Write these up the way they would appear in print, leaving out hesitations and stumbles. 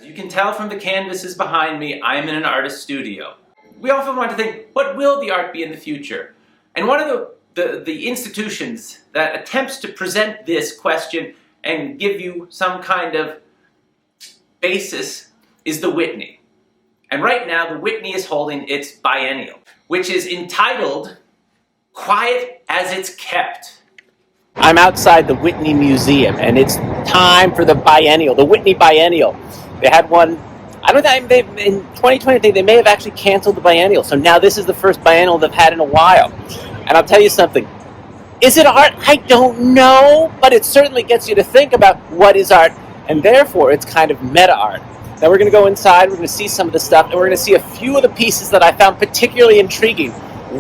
You can tell from the canvases behind me, I am in an artist studio. We often want to think, what will the art be in the future? And one of the institutions that attempts to present this question and give you some kind of basis is the Whitney. And right now, the Whitney is holding its biennial, which is entitled Quiet as It's Kept. I'm outside the Whitney Museum, and it's time for the biennial, the Whitney Biennial. They had one, I don't know, in 2020, they may have actually canceled the biennial. So now this is the first biennial they've had in a while. And I'll tell you something. Is it art? I don't know, but it certainly gets you to think about what is art, and therefore it's kind of meta art. Now we're going to go inside, we're going to see some of the stuff, and we're going to see a few of the pieces that I found particularly intriguing.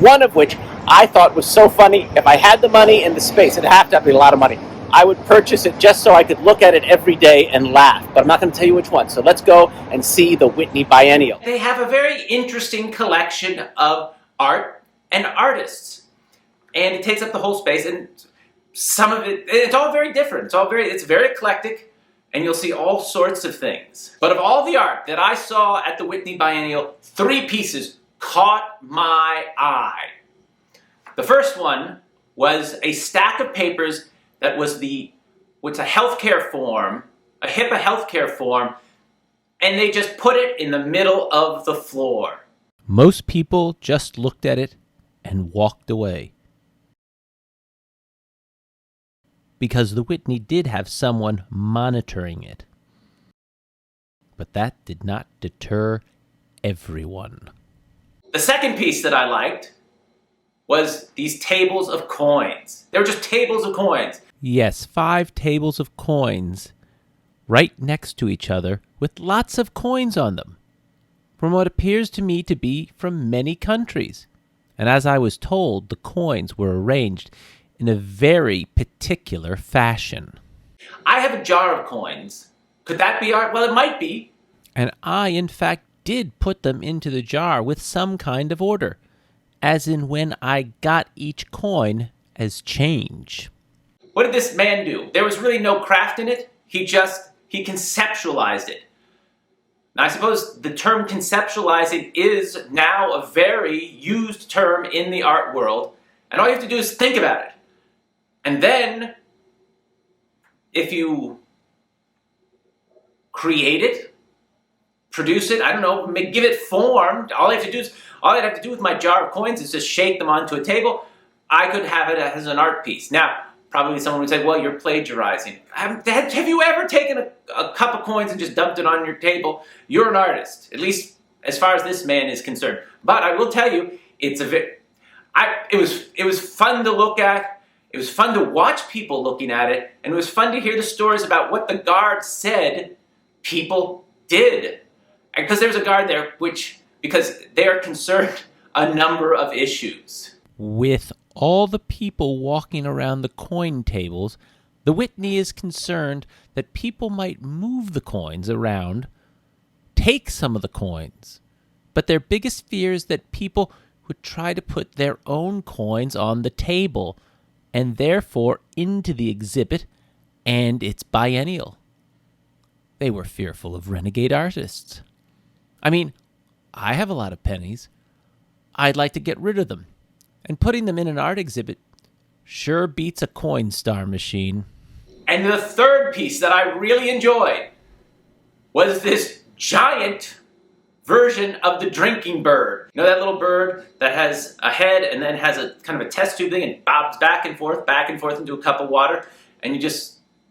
One of which I thought was so funny. If I had the money and the space, it'd have to be a lot of money, I would purchase it just so I could look at it every day and laugh. But I'm not going to tell you which one. So let's go and see the Whitney Biennial. They have a very interesting collection of art and artists. And it takes up the whole space, and some of it, it's all very different. It's very eclectic, and you'll see all sorts of things. But of all the art that I saw at the Whitney Biennial, 3 pieces caught my eye. The first one was a stack of papers that was a healthcare form, a HIPAA healthcare form, and they just put it in the middle of the floor. Most people just looked at it and walked away. Because the Whitney did have someone monitoring it. But that did not deter everyone. The second piece that I liked was these tables of coins. They were just tables of coins. Yes, 5 tables of coins right next to each other with lots of coins on them, from what appears to me to be from many countries. And as I was told, the coins were arranged in a very particular fashion. I have a jar of coins. Could that be art? Well, it might be. And I, in fact, did put them into the jar with some kind of order, as in when I got each coin as change. What did this man do? There was really no craft in it. He conceptualized it. Now, I suppose the term conceptualizing is now a very used term in the art world, and all you have to do is think about it. And then, if you create it, produce it, I don't know, give it form, all I'd have to do with my jar of coins is just shake them onto a table. I could have it as an art piece. Now, probably someone would say, well, you're plagiarizing. Have you ever taken a cup of coins and just dumped it on your table? You're an artist, at least as far as this man is concerned. But I will tell you, it was fun to look at. It was fun to watch people looking at it, and it was fun to hear the stories about what the guard said people did. Because there's a guard there, because they are concerned a number of issues. With all the people walking around the coin tables, the Whitney is concerned that people might move the coins around, take some of the coins. But their biggest fear is that people would try to put their own coins on the table, and therefore into the exhibit and its biennial. They were fearful of renegade artists. I mean, I have a lot of pennies. I'd like to get rid of them. And putting them in an art exhibit sure beats a coin star machine. And the third piece that I really enjoyed was this giant version of the drinking bird. You know that little bird that has a head and then has a kind of a test tube thing and bobs back and forth into a cup of water, and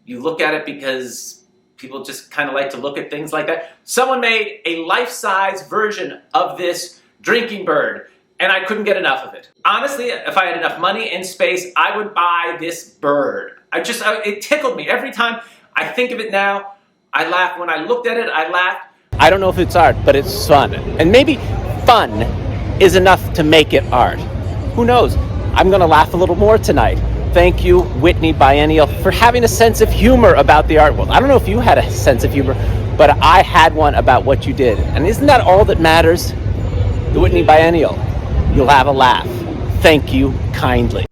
you look at it because people just kind of like to look at things like that. Someone made a life-size version of this drinking bird, and I couldn't get enough of it. Honestly, if I had enough money and space, I would buy this bird. It tickled me. Every time I think of it now, I laugh. When I looked at it, I laughed. I don't know if it's art, but it's fun. And maybe fun is enough to make it art. Who knows? I'm going to laugh a little more tonight. Thank you, Whitney Biennial, for having a sense of humor about the art world. I don't know if you had a sense of humor, but I had one about what you did. And isn't that all that matters? The Whitney Biennial. You'll have a laugh. Thank you kindly.